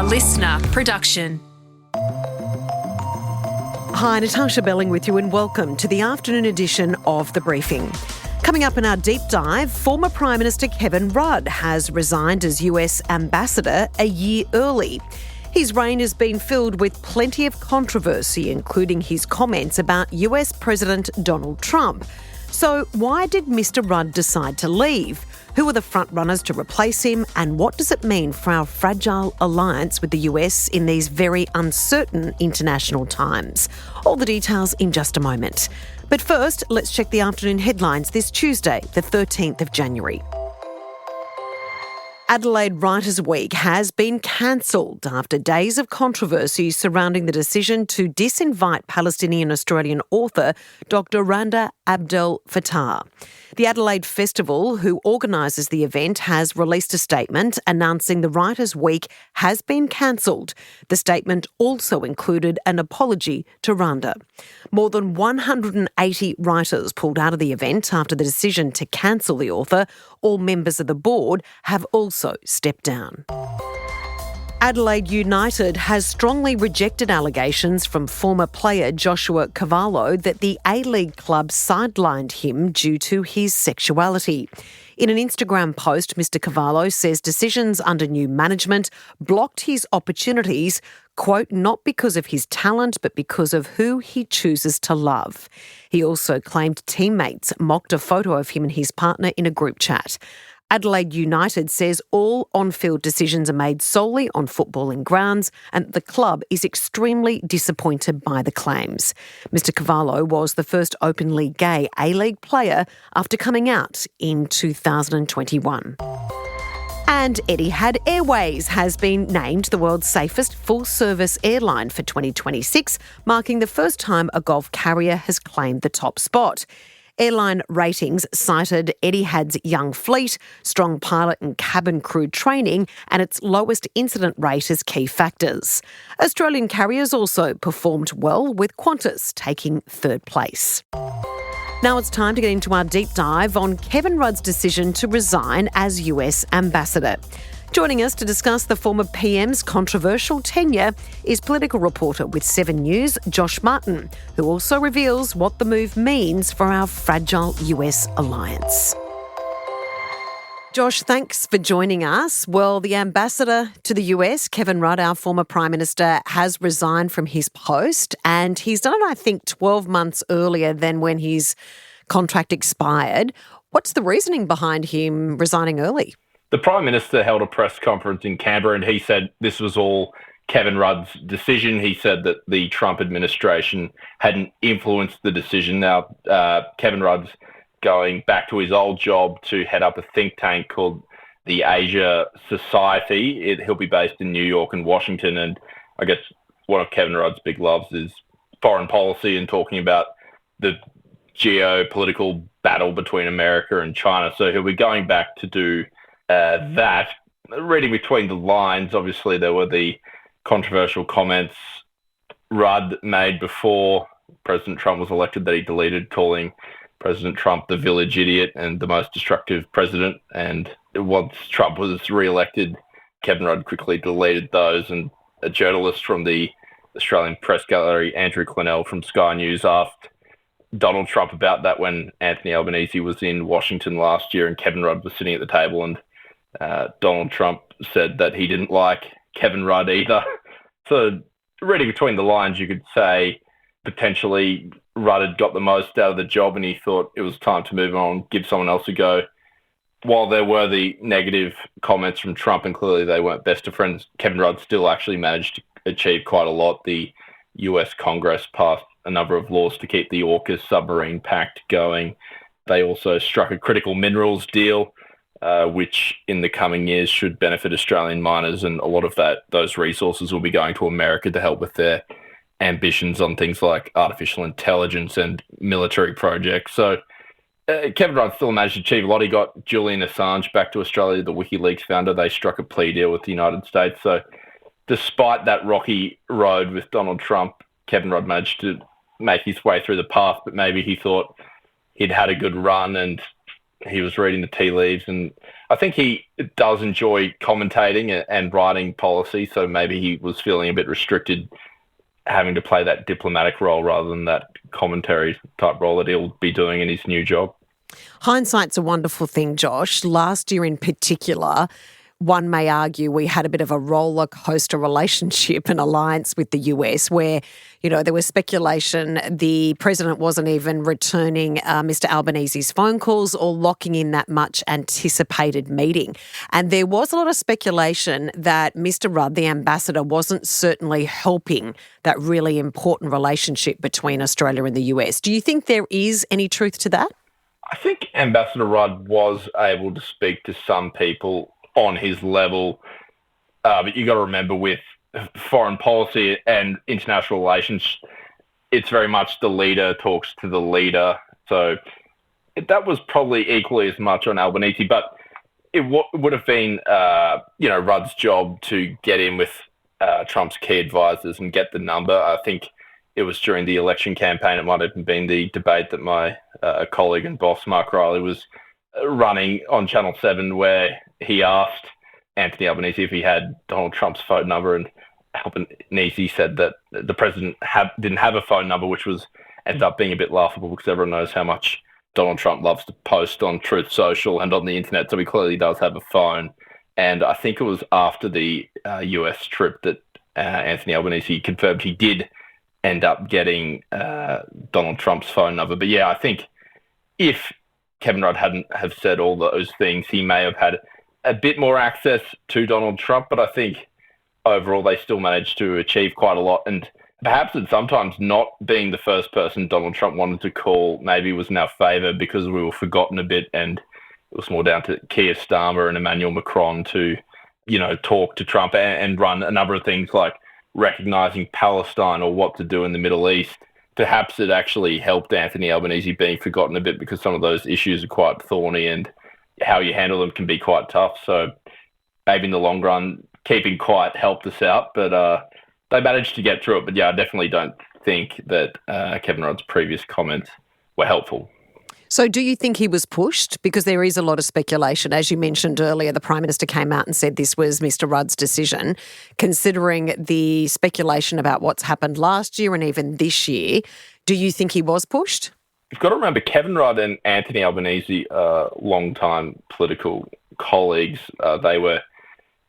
A listener production. Hi, Natarsha Belling with you and welcome to the afternoon edition of The Briefing. Coming up in our deep dive, former Prime Minister Kevin Rudd has resigned as US ambassador a year early. His reign has been filled with plenty of controversy, including his comments about US President Donald Trump. So why did Mr Rudd decide to leave? Who are the frontrunners to replace him, and what does it mean for our fragile alliance with the US in these very uncertain international times? All the details in just a moment. But first, let's check the afternoon headlines this Tuesday, the 13th of January. Adelaide Writers Week has been cancelled after days of controversy surrounding the decision to disinvite Palestinian-Australian author Dr. Randa Abdel Fattah. The Adelaide Festival, who organises the event, has released a statement announcing the Writers' Week has been cancelled. The statement also included an apology to Randa. More than 180 writers pulled out of the event after the decision to cancel the author. All members of the board have also stepped down. Adelaide United has strongly rejected allegations from former player Joshua Cavallo that the A-League club sidelined him due to his sexuality. In an Instagram post, Mr Cavallo says decisions under new management blocked his opportunities, quote, not because of his talent, but because of who he chooses to love. He also claimed teammates mocked a photo of him and his partner in a group chat. Adelaide United says all on-field decisions are made solely on footballing grounds and the club is extremely disappointed by the claims. Mr Cavallo was the first openly gay A-League player after coming out in 2021. And Etihad Airways has been named the world's safest full-service airline for 2026, marking the first time a Gulf carrier has claimed the top spot. Airline ratings cited Etihad's young fleet, strong pilot and cabin crew training, and its lowest incident rate as key factors. Australian carriers also performed well, with Qantas taking third place. Now it's time to get into our deep dive on Kevin Rudd's decision to resign as US ambassador. Joining us to discuss the former PM's controversial tenure is political reporter with 7 News, Josh Martin, who also reveals what the move means for our fragile US alliance. Josh, thanks for joining us. Well, the ambassador to the US, Kevin Rudd, our former Prime Minister, has resigned from his post, and he's done it, I think, 12 months earlier than when his contract expired. What's the reasoning behind him resigning early? The Prime Minister held a press conference in Canberra and he said this was all Kevin Rudd's decision. He said that the Trump administration hadn't influenced the decision. Now, Kevin Rudd's going back to his old job to head up a think tank called the Asia Society. He'll be based in New York and Washington. And I guess one of Kevin Rudd's big loves is foreign policy and talking about the geopolitical battle between America and China. So he'll be going back to do that. Reading between the lines, obviously there were the controversial comments Rudd made before President Trump was elected that he deleted, calling President Trump the village idiot and the most destructive president. And once Trump was re-elected, Kevin Rudd quickly deleted those. And a journalist from the Australian Press Gallery, Andrew Clennell from Sky News, asked Donald Trump about that when Anthony Albanese was in Washington last year and Kevin Rudd was sitting at the table, and Donald Trump said that he didn't like Kevin Rudd either. So reading between the lines, you could say potentially Rudd had got the most out of the job and he thought it was time to move on, give someone else a go. While there were the negative comments from Trump and clearly they weren't best of friends, Kevin Rudd still actually managed to achieve quite a lot. The US Congress passed a number of laws to keep the AUKUS submarine pact going. They also struck a critical minerals deal, which in the coming years should benefit Australian miners, and a lot of those resources will be going to America to help with their ambitions on things like artificial intelligence and military projects. So Kevin Rudd still managed to achieve a lot. He got Julian Assange back to Australia, the WikiLeaks founder. They struck a plea deal with the United States. So despite that rocky road with Donald Trump, Kevin Rudd managed to make his way through the path, but maybe he thought he'd had a good run and he was reading the tea leaves, and I think he does enjoy commentating and writing policy, so maybe he was feeling a bit restricted having to play that diplomatic role rather than that commentary type role that he'll be doing in his new job. Hindsight's a wonderful thing, Josh. Last year in particular, one may argue we had a bit of a roller coaster relationship and alliance with the US where, there was speculation the president wasn't even returning Mr Albanese's phone calls or locking in that much anticipated meeting. And there was a lot of speculation that Mr Rudd, the ambassador, wasn't certainly helping that really important relationship between Australia and the US. Do you think there is any truth to that? I think Ambassador Rudd was able to speak to some people on his level, but you got to remember with foreign policy and international relations, it's very much the leader talks to the leader. So that was probably equally as much on Albanese, but it would have been, Rudd's job to get in with Trump's key advisors and get the number. I think it was during the election campaign. It might have even been the debate that my colleague and boss, Mark Riley, was running on Channel 7, where he asked Anthony Albanese if he had Donald Trump's phone number, and Albanese said that the president didn't have a phone number, which ended up being a bit laughable because everyone knows how much Donald Trump loves to post on Truth Social and on the internet, so he clearly does have a phone. And I think it was after the US trip that Anthony Albanese confirmed he did end up getting Donald Trump's phone number. But yeah, I think if Kevin Rudd hadn't have said all those things, he may have had a bit more access to Donald Trump. But I think overall they still managed to achieve quite a lot. And perhaps that sometimes not being the first person Donald Trump wanted to call maybe was in our favour because we were forgotten a bit, and it was more down to Keir Starmer and Emmanuel Macron to, talk to Trump and run a number of things like recognising Palestine or what to do in the Middle East. Perhaps it actually helped Anthony Albanese being forgotten a bit because some of those issues are quite thorny and how you handle them can be quite tough. So maybe in the long run, keeping quiet helped us out, but they managed to get through it. But yeah, I definitely don't think that Kevin Rudd's previous comments were helpful. So do you think he was pushed? Because there is a lot of speculation. As you mentioned earlier, the Prime Minister came out and said this was Mr Rudd's decision. Considering the speculation about what's happened last year and even this year, do you think he was pushed? You've got to remember, Kevin Rudd and Anthony Albanese are long-time political colleagues. They were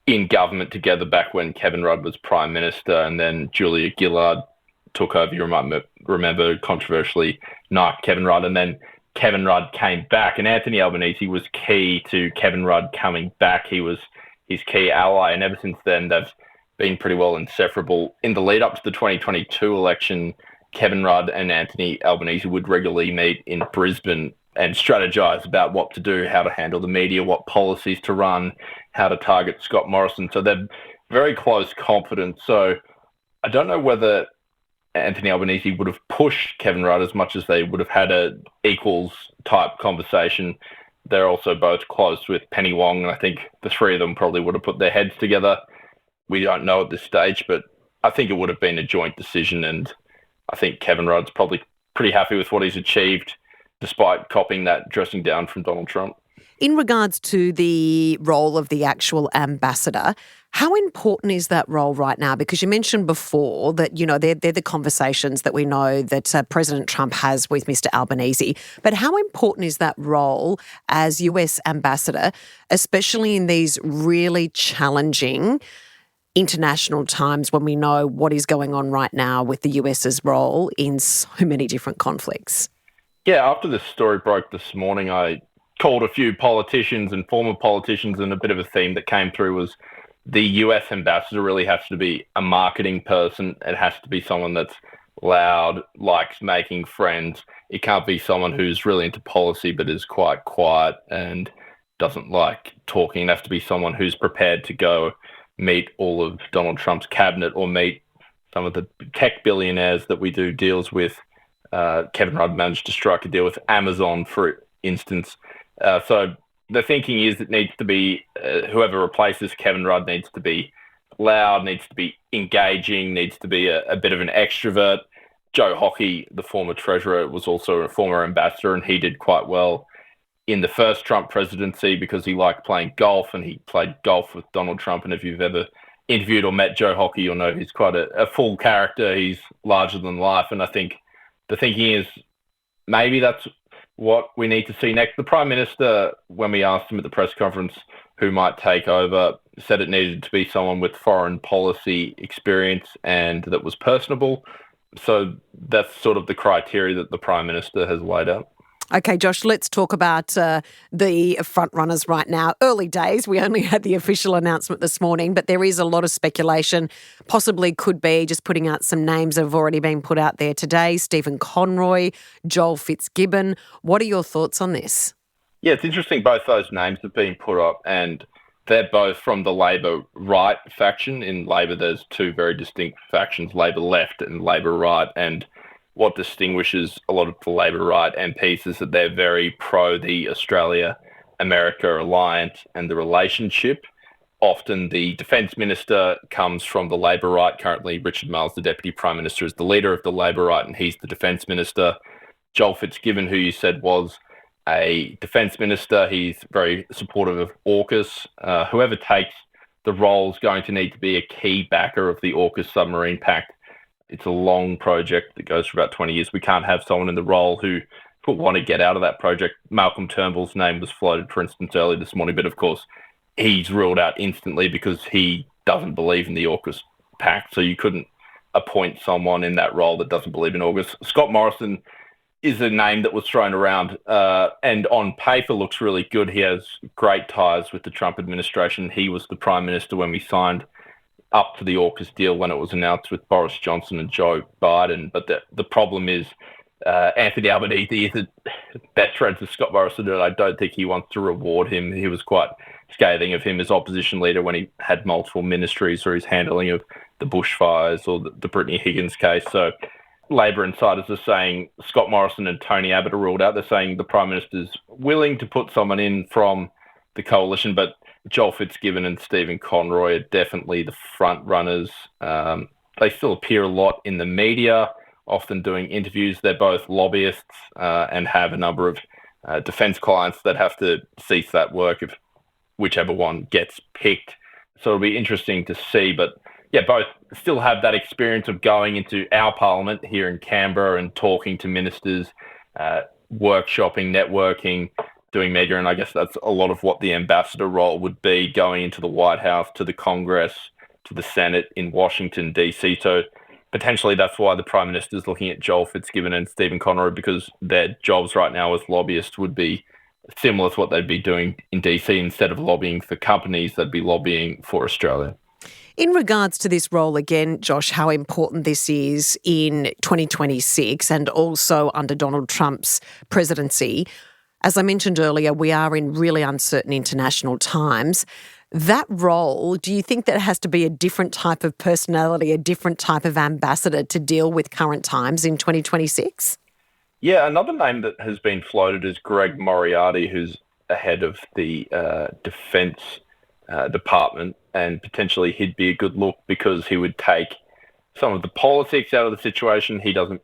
in government together back when Kevin Rudd was Prime Minister, and then Julia Gillard took over. You might remember controversially knifed Kevin Rudd, and then Kevin Rudd came back, and Anthony Albanese was key to Kevin Rudd coming back. He was his key ally, and ever since then, they've been pretty well inseparable. In the lead up to the 2022 election, Kevin Rudd and Anthony Albanese would regularly meet in Brisbane and strategise about what to do, how to handle the media, what policies to run, how to target Scott Morrison. So they're very close confidence. So I don't know whether Anthony Albanese would have pushed Kevin Rudd as much as they would have had a equals type conversation. They're also both close with Penny Wong, and I think the three of them probably would have put their heads together. We don't know at this stage, but I think it would have been a joint decision, and I think Kevin Rudd's probably pretty happy with what he's achieved, despite copying that dressing down from Donald Trump. In regards to the role of the actual ambassador, how important is that role right now? Because you mentioned before that, they're the conversations that we know that President Trump has with Mr Albanese. But how important is that role as US ambassador, especially in these really challenging international times when we know what is going on right now with the US's role in so many different conflicts? Yeah, after this story broke this morning, I called a few politicians and former politicians, and a bit of a theme that came through was the US ambassador really has to be a marketing person. It has to be someone that's loud, likes making friends. It can't be someone who's really into policy but is quite quiet and doesn't like talking. It has to be someone who's prepared to go meet all of Donald Trump's cabinet or meet some of the tech billionaires that we do deals with. Kevin Rudd managed to strike a deal with Amazon, for instance. So the thinking is it needs to be, whoever replaces Kevin Rudd needs to be loud, needs to be engaging, needs to be a bit of an extrovert. Joe Hockey, the former treasurer, was also a former ambassador, and he did quite well in the first Trump presidency because he liked playing golf, and he played golf with Donald Trump. And if you've ever interviewed or met Joe Hockey, you'll know he's quite a full character. He's larger than life. And I think the thinking is maybe that's what we need to see next. The Prime Minister, when we asked him at the press conference who might take over, said it needed to be someone with foreign policy experience and that was personable. So that's sort of the criteria that the Prime Minister has laid out. Okay, Josh, let's talk about the frontrunners right now. Early days, we only had the official announcement this morning, but there is a lot of speculation. Possibly could be just putting out some names that have already been put out there today. Stephen Conroy, Joel Fitzgibbon. What are your thoughts on this? Yeah, it's interesting. Both those names have been put up, and they're both from the Labor right faction. In Labor, there's two very distinct factions, Labor left and Labor right, and what distinguishes a lot of the Labor right MPs is that they're very pro the Australia-America alliance and the relationship. Often the Defence Minister comes from the Labor right. Currently, Richard Marles, the Deputy Prime Minister, is the leader of the Labor right, and he's the Defence Minister. Joel Fitzgibbon, who you said was a Defence Minister, he's very supportive of AUKUS. Whoever takes the role is going to need to be a key backer of the AUKUS submarine pact. It's a long project that goes for about 20 years. We can't have someone in the role who would want to get out of that project. Malcolm Turnbull's name was floated, for instance, earlier this morning, but of course, he's ruled out instantly because he doesn't believe in the AUKUS pact. So you couldn't appoint someone in that role that doesn't believe in AUKUS. Scott Morrison is a name that was thrown around and on paper looks really good. He has great ties with the Trump administration. He was the Prime Minister when we signed up to the AUKUS deal when it was announced with Boris Johnson and Joe Biden. But the problem is Anthony Albanese is best friends with Scott Morrison, and I don't think he wants to reward him. He was quite scathing of him as opposition leader when he had multiple ministries or his handling of the bushfires or the Brittany Higgins case. So Labor insiders are saying Scott Morrison and Tony Abbott are ruled out. They're saying the Prime Minister's willing to put someone in from the coalition, but Joel Fitzgibbon and Stephen Conroy are definitely the front runners. They still appear a lot in the media, often doing interviews. They're both lobbyists and have a number of defence clients that have to cease that work if whichever one gets picked. So it'll be interesting to see. But yeah, both still have that experience of going into our parliament here in Canberra and talking to ministers, workshopping, networking, doing media, and I guess that's a lot of what the ambassador role would be, going into the White House, to the Congress, to the Senate in Washington, D.C. So potentially that's why the Prime Minister is looking at Joel Fitzgibbon and Stephen Conroy, because their jobs right now as lobbyists would be similar to what they'd be doing in D.C. Instead of lobbying for companies, they'd be lobbying for Australia. In regards to this role again, Josh, how important this is in 2026 and also under Donald Trump's presidency. As I mentioned earlier, we are in really uncertain international times. That role, do you think that has to be a different type of personality, a different type of ambassador to deal with current times in 2026? Yeah, another name that has been floated is Greg Moriarty, who's ahead of the Defence Department, and potentially he'd be a good look because he would take some of the politics out of the situation. He doesn't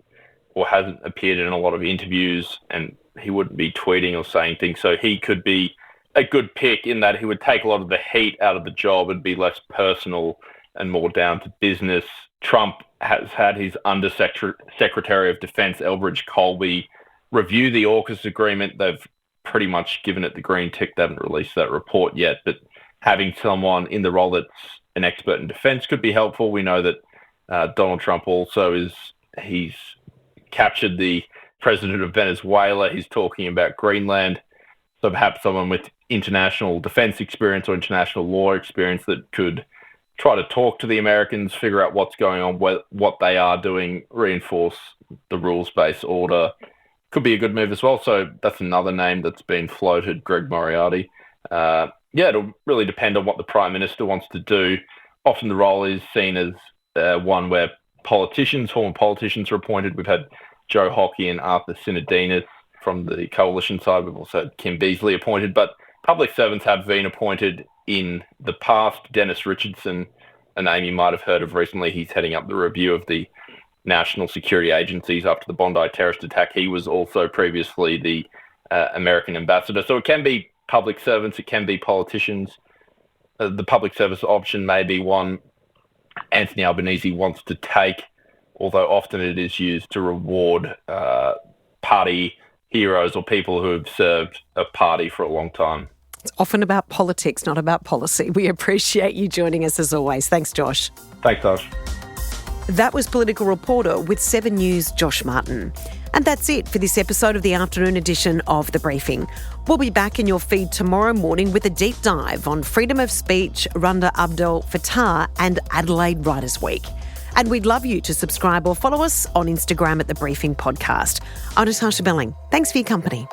or hasn't appeared in a lot of interviews, and he wouldn't be tweeting or saying things. So he could be a good pick in that he would take a lot of the heat out of the job and be less personal and more down to business. Trump has had his Undersecretary of Defense, Elbridge Colby, review the AUKUS agreement. They've pretty much given it the green tick. They haven't released that report yet, but having someone in the role that's an expert in defense could be helpful. We know that Donald Trump also he's captured the president of Venezuela. He's talking about Greenland. So perhaps someone with international defense experience or international law experience that could try to talk to the Americans, figure out what's going on, what they are doing, reinforce the rules-based order. Could be a good move as well. So that's another name that's been floated, Greg Moriarty. It'll really depend on what the Prime Minister wants to do. Often the role is seen as one where former politicians are appointed. We've had Joe Hockey and Arthur Sinodinos from the coalition side. We've also had Kim Beazley appointed, but public servants have been appointed in the past. Dennis Richardson, a name you might have heard of recently, he's heading up the review of the national security agencies after the Bondi terrorist attack. He was also previously the American ambassador. So it can be public servants, it can be politicians. The public service option may be one Anthony Albanese wants to take, although often it is used to reward party heroes or people who have served a party for a long time. It's often about politics, not about policy. We appreciate you joining us as always. Thanks, Josh. Thanks, Tosh. That was political reporter with 7 News, Josh Martin. And that's it for this episode of the afternoon edition of The Briefing. We'll be back in your feed tomorrow morning with a deep dive on freedom of speech, Randa Abdel Fattah and Adelaide Writers Week. And we'd love you to subscribe or follow us on Instagram at The Briefing Podcast. I'm Natarsha Belling. Thanks for your company.